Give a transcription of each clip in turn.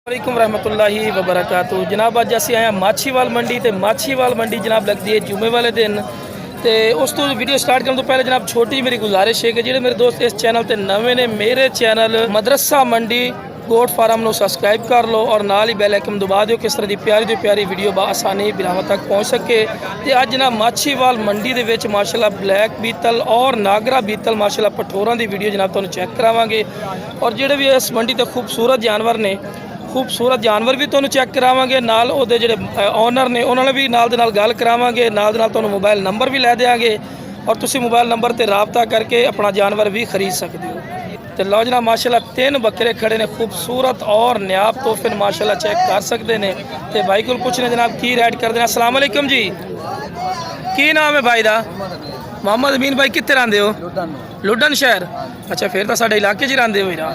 वालेकुम रहमतुल्लाहि व बरकातुहू। जनाब अज असीं आए माछीवाल मंडी ते माछीवाल मंडी जनाब लगती है जुमे वाले दिन। तो उस तो वीडियो स्टार्ट करने तो पहले जनाब छोटी मेरी गुजारिश है कि जो मेरे दोस्त इस चैनल ते नवे ने मेरे चैनल मदरसा मंडी गोट फार्म को सबसक्राइब कर लो और नाल ही बैल आइकन दबा दो किस तरह की प्यारी तो प्यारी वीडियो बआसानी बिरावां तक पहुँच सके। तो अज ना माछीवाल मंडी के विच माशाल्लाह ब्लैक बीतल और नागरा बीतल माशाल्लाह पठोरां की वीडियो जनाब तुहानूं चैक करावांगे और जोड़े भी इस मंडी ते खूबसूरत जानवर ने खूबसूरत जानवर भी तुहानूं चैक करावांगे नाल उहदे जिहड़े ओनर ने उन्होंने भी नाल दे नाल गल करावांगे नाल दे नाल तुहानूं मोबाइल नंबर भी लै देंगे और तुसीं मोबाइल नंबर ते राबता करके अपना जानवर भी खरीद सकते हो। तो लो जनाब माशाल्लाह 3 बकरे खड़े ने खूबसूरत और नायाब तोहफे माशाल्लाह चेक कर सकते हैं। तो भाई को पुछने जनाब की रेट कर देना। अस्सलाम वालेकुम जी, की नाम है भाई दा? मोहम्मद अमीन भाई कित्थे रहिंदे हो? लुडन शहर। अच्छा फिर तो साडे इलाके च रहिंदे हो ही ना।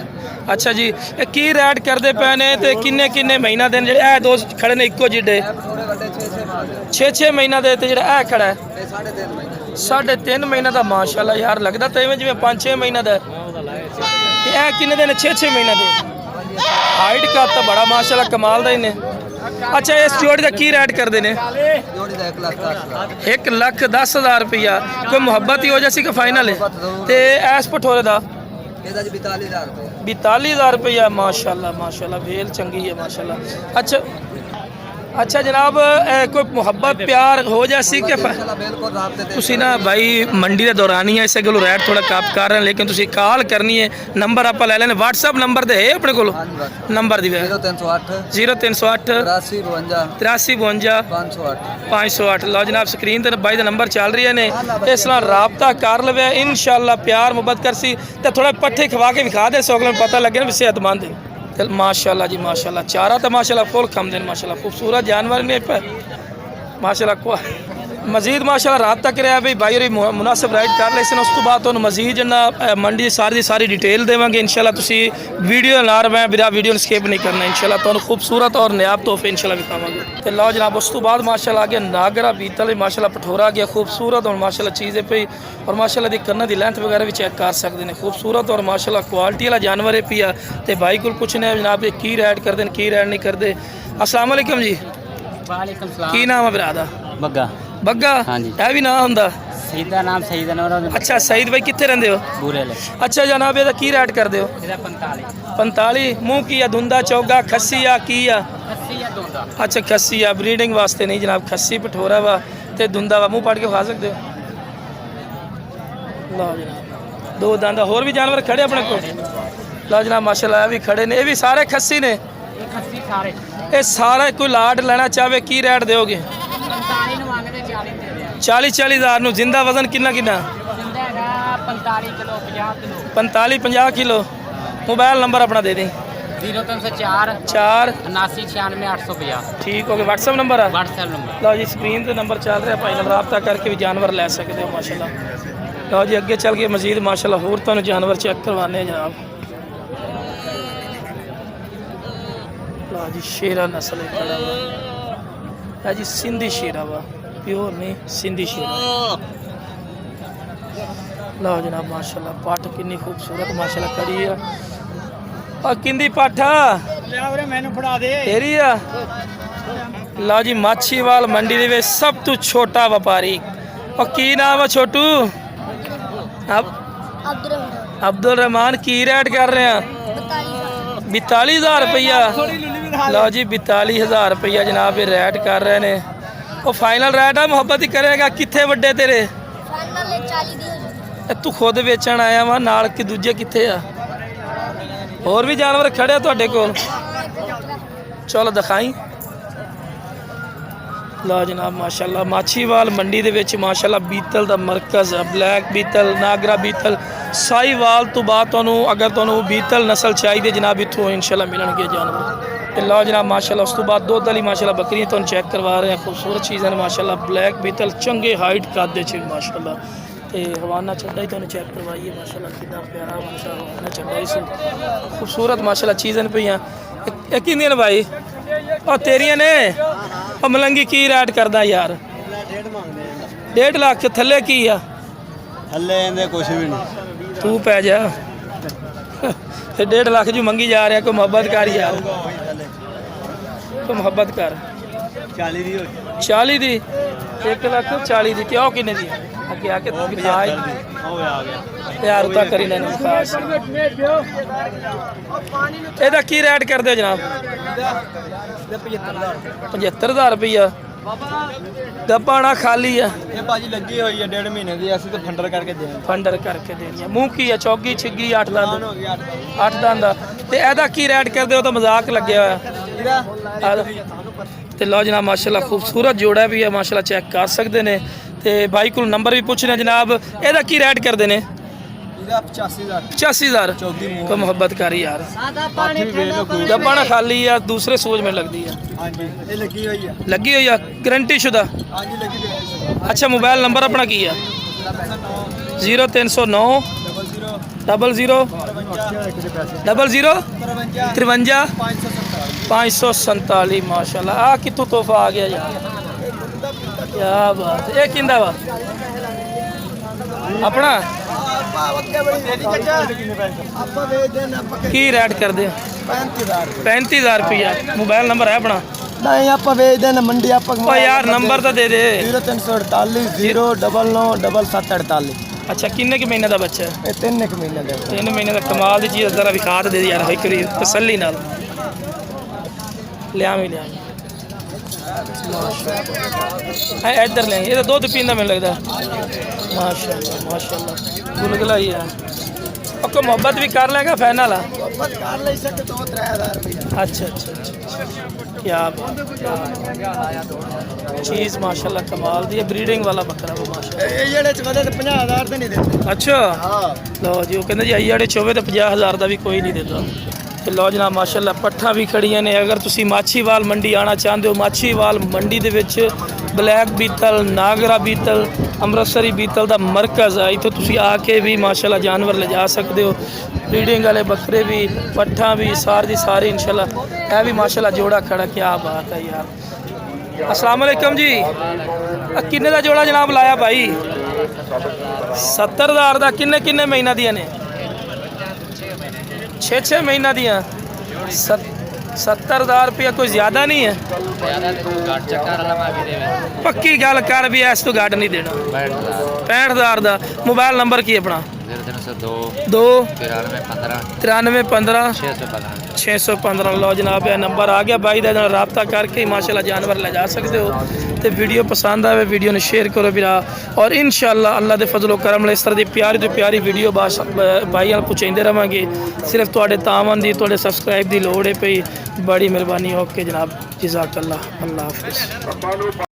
अच्छा जी ये की रेट करते पे ने ते किन्ने किन्ने महीना दिन जे ए दो खड़े ने इक्को जिड्डे 6-6 महीना दे ते जेड़ा ए खड़ा है 3.5 महीना दा माशाल्लाह यार लगदा तो इवें जिवें 5-6 महीना दा ए किन्ने दिन 6-6 महीना दे हाइट का तो बड़ा माशाल्लाह कमाल दा ही ने। अच्छा इस जोड़ी का की रेट करते हैं? 1,10,000 रुपया। कोई मुहब्बत ही हो जैसी कि फाइनल है? तो ऐस पठोरे का 42,000 रुपया माशाल्लाह माशाल्लाह वेल चंगी है माशाल्लाह। अच्छा अच्छा जनाब कोई मुहब्बत प्यार हो जैसी कि तुसी ना भाई मंडी के दौरान ही है इसे गलो रेट थोड़ा कम कर रहे हैं लेकिन तुसी कॉल करनी है नंबर आप ले लेने व्हाट्सएप नंबर दे है अपने को नंबर दी 0308 83 52 508। लो जनाब स्क्रीन पर भाई का नंबर चल रही है ने इस नाल राबता कर लवे इंशाल्लाह प्यार मुहब्बत करसी तो थोड़ा पट्ठे खवा के विखा दे सो पता लगे ना सेहतमंद है। माशाल्लाह जी माशाल्लाह चारा तो माशाल्लाह फुल खम दिन माशाल्लाह खूबसूरत जानवर ने माशाल्लाह मजीद माशाल्लाह रात तक रहा भाई और मुनासिब राइड कर ले उस तो बाद तो मजीद ना मंडी सारी डिटेल देवांगे इंशाल्लाह। तुसी वीडियो ना रहे बिना वीडियो स्किप नहीं करना इंशाल्लाह तो खूबसूरत और नायाब तोहफे इंशाल्लाह दिखावांगे। तो लो जनाब उस तो बाद माशाल्लाह आगे नागरा बीतल माशाल्लाह पठोरा गया खूबसूरत और माशाल्लाह चीज़ें पे और माशाल्लाह दी कन्ना दी लेंथ वगैरह भी चेक कर सकते हैं खूबसूरत और माशाल्लाह क्वालिटी वाला जानवर है पिया। तो भाई को पूछने जनाब ये की रेट करते हैं की रेट नहीं करते। अस्सलाम वालेकुम जी। वालेकुम सलाम। की नाम है भरा? बग्गा। बग्गा हाँ जी है भी नाम होंदा? सईद दा नाम सईद अनवर। अच्छा सईद भाई कित्थे रहंदे हो? बूरेले। अच्छा जनाब ये की रेट कर दे हो? 45 मुँह की है धुंदा चौगा खस्सी या की है? अच्छा खस्सी है ब्रीडिंग वास्ते नहीं जनाब खस्सी पठोरा वा ते धुंदा वा मुँह पड़ के खा सकते हो। लो जनाब 2 दंद होर भी जानवर खड़े अपने को। लो जनाब माशाल्लाह भी खड़े ने ये भी सारे खस्सी ने ये सारा कोई लाट लेना चाहे की रेट दोगे? 40,000 जिंदा वजन कितना 45-50 किलो। मोबाइल नंबर अपना दे दें 0304 79 96 850। ठीक हो गया व्हाट्सएप नंबर है? व्हाट्सएप नंबर लो जी स्क्रीन पे नंबर चल रहा है भाई रब्ता करके भी जानवर ले सकते हो माशाल्लाह। लो जी अगे चल के मजीद माशाल्लाह होर तुहानूं जानवर चेक करवाने जनाब। लो जी शेरा नस्ल है जी सिंधी शेरा वा प्योर नहीं सिंधी शेरा। लो जनाब माशाल्लाह पाठ कितनी खूबसूरत माशाल्लाह खड़ी है और किंदी पाठा मैनू फड़ा दे तेरी है। लो जी माछीवाल मंडी दे सब तो छोटा व्यापारी और की नाम है छोटू? अब्दुल रहमान। की रेट कर रहे हैं? 42,000 रुपया। लो जी 42,000 रुपया जनाब ये रेट कर रहे हैं। वो फाइनल रेट है मुहब्बत ही करेगा कितने वड्डे तेरे? तू खुद बेचण आया वा नाल कि दूजे कितने आ? और भी जानवर खड़े तुहाडे कोल? चलो दिखाई। लो जनाब माशाल्लाह माछीवाल मंडी दे विच माशाल्लाह बीतल दा मरकज़ है ब्लैक बीतल नागरा बीतल साहीवाल तो बाद तुहानूं अगर तुहानूं बीतल नस्ल चाहिए जनाब इत्थों इंशाल्लाह मिलणगे जानवर। तो लो जनाब माशाल्लाह उस तो बाद दुध वाली माशाल्लाह बकरियां तुहानूं चेक करवा रहे हैं खूबसूरत चीज़ां माशाल्लाह ब्लैक बीतल चंगे हाइट कद च माशाल्लाह। तो हवाना चड्डा ही तुहानूं चेक करवाइए माशाल्लाह कितना प्यारा माशाल्लाह हवाना चड्डा ही खूबसूरत माशाल्लाह चीज़ां पईयां। ये किंदियां ने भाई और तेरियां ने? और मलंगी की रेट करदा यार? 1.5 लाख थले की आ? थले कुछ भी नहीं तू पै जा 1.5 लाख जो मंगी जा रहा है कोई मोहब्बत कर यार। ਕੋਈ ਮੁਹੱਬਤ ਕਰ 40 ਦੀ ਹੋ 40 ਦੀ 1,40,000 ਦੀ ਤੇ ਉਹ ਕਿੰਨੇ ਦੀ ਅੱਗੇ ਆ ਕੇ ਦਿਖਾ ਉਹ ਆ ਗਿਆ ਯਾਰ ਉਤਾ ਕਰੀ ਨਾ ਖਾਸ ਇਹਦਾ ਕੀ ਰੇਟ ਕਰਦੇ ਹੋ ਜਨਾਬ 75,000 ਰੁਪਈਆ ਗੱਪਾਣਾ ਖਾਲੀ ਆ ਇਹ ਭਾਜੀ ਲੱਗੀ ਹੋਈ ਹੈ 1.5 ਮਹੀਨੇ ਦੀ ਅਸੀਂ ਤਾਂ ਫੰਡਰ ਕਰਕੇ ਦੇ ਫੰਡਰ ਕਰਕੇ ਦੇਣੀ ਆ ਮੂੰਹ ਕੀ ਆ ਚੌਗੀ ਛਿੱਗੀ 8 ਦੰਦ ਹੋ ਗਿਆ 8 ਦੰਦ ਦਾ ਤੇ ਇਹਦਾ ਕੀ ਰੇਟ ਕਰਦੇ ਹੋ ਤਾਂ ਮਜ਼ਾਕ ਲੱਗਿਆ ਹੋਇਆ ਤੇ ਲਓ ਜਨਾਬ ਮਾਸ਼ਾਅੱਲਾ ਖੂਬਸੂਰਤ ਜੋੜਾ ਵੀ ਹੈ ਮਾਸ਼ਾਅੱਲਾ ਚੈੱਕ ਕਰ ਸਕਦੇ ਨੇ ਤੇ ਬਾਈ ਕੋਲ ਨੰਬਰ ਵੀ ਪੁੱਛਣਾ ਜਨਾਬ ਇਹਦਾ ਕੀ ਰੇਟ ਕਰਦੇ ਨੇ ਇਹਦਾ 85000 85,000 ਕੋਈ ਮੁਹੱਬਤ ਕਰੀ ਯਾਰ ਗੱਪਾਣਾ ਖਾਲੀ ਆ ਦੂਸਰੇ ਸੋਚ में लगती है ਹਾਂਜੀ ਇਹ ਲੱਗੀ ਹੋਈ ਹੈ लगी हुई है गारंटी शुदा ਹਾਂਜੀ ਲੱਗੀ ਹੋਈ ਹੈ अच्छा मोबाइल नंबर अपना की है 0309 00 00 53 547 माशाल्लाह आ कितों तोहफा आ गया यार क्या बात है ये किंदा वा अपना की रेट कर दे 35,000 रुपया मोबाइल नंबर है अपना नहीं आप भेज देना मंडी आप ओ यार नंबर तो दे दे 0348 099 अच्छा किन्ने के महीने का बच्चा है ਇਹ 3 ਮਹੀਨੇ ਦਾ 3 महीने का कमाल दी चीज़ जरा विखा दे यार भाई करी तसल्ली नाल लिया भी लिया इधर ले ये तो दूध पींदा मैंने लगता माशाल्लाह माशाल्लाह गुलगुला ही है आपको मोहब्बत भी कर लेगा फाइनल ਕਰ ਲੈ ਸਕੇ 2-3000 ਰੁਪਏ अच्छा अच्छा अच्छा क्या चीज़ माशाल्लाह कमाल दी है ब्रीडिंग वाला बकरा वो माशाल्लाह ਇਹ ਜਿਹੜੇ ਚ ਵਧੇ ਤੇ 50000 ਦੇ ਨਹੀਂ ਦਿੰਦੇ अच्छा ਹਾਂ लो जी वो कहते जी आई आड़े चोवे तो 50,000 का भी कोई नहीं देता ਤੇ ਲਓ ਜਨਾਬ ਮਾਸ਼ਾਅੱਲਾ ਪੱਠਾਂ ਵੀ ਖੜੀਆਂ ਨੇ ਅਗਰ ਤੁਸੀਂ ਮਾਛੀਵਾਲ ਮੰਡੀ ਆਣਾ ਚਾਹੁੰਦੇ ਹੋ ਮਾਛੀਵਾਲ ਮੰਡੀ ਦੇ ਵਿੱਚ ਬਲੈਕ ਬੀਤਲ ਨਾਗਰਾ ਬੀਤਲ ਅੰਮ੍ਰਿਤਸਰੀ ਬੀਤਲ ਦਾ ਮਰਕਜ਼ ਹੈ ਇੱਥੇ ਤੁਸੀਂ ਆ ਕੇ ਵੀ ਮਾਸ਼ਾਅੱਲਾ ਜਾਨਵਰ ਲਿਜਾ ਸਕਦੇ ਹੋ ਬਰੀਡਿੰਗ ਵਾਲੇ ਬੱਕਰੇ ਵੀ ਪੱਠਾਂ ਵੀ ਸਾਰੀ ਸਾਰੀ ਇਨਸ਼ਾਅੱਲਾ ਇਹ ਵੀ ਮਾਸ਼ਾਅੱਲਾ ਜੋੜਾ ਖੜਾ ਕੀ ਬਾਤ ਹੈ ਯਾਰ अस्सलाम वालेकुम जी किन्ने ਦਾ ਜੋੜਾ ਜਨਾਬ ਲਾਇਆ ਭਾਈ 70,000 ਦਾ ਕਿੰਨੇ ਕਿੰਨੇ ਮਹੀਨਾ ਦੀਆਂ ਨੇ 6 महीना दिया 70,000 रुपया कोई ज़्यादा नहीं है पक्की गल कर भी इस तो घट नहीं देना 65,000 का मोबाइल नंबर की अपना 2 93 15 615 लो जनाब यह नंबर आ गया भाई का रबता करके माशाल्लाह जानवर ले जा सकते हो तो वीडियो पसंद आए वीडियो ने शेयर करो भरा और इंशाअल्लाह अल्लाह के फजलो करम इस तरह की प्यारी तो प्यारी वीडियो भाई पहुँचाते रहेंगे सिर्फ थोड़े तावन की थोड़े सबसक्राइब की लोड़ है पई बड़ी मेहरबानी ओके जनाब जज़ाकल्लाह अल्लाह हाफिज़।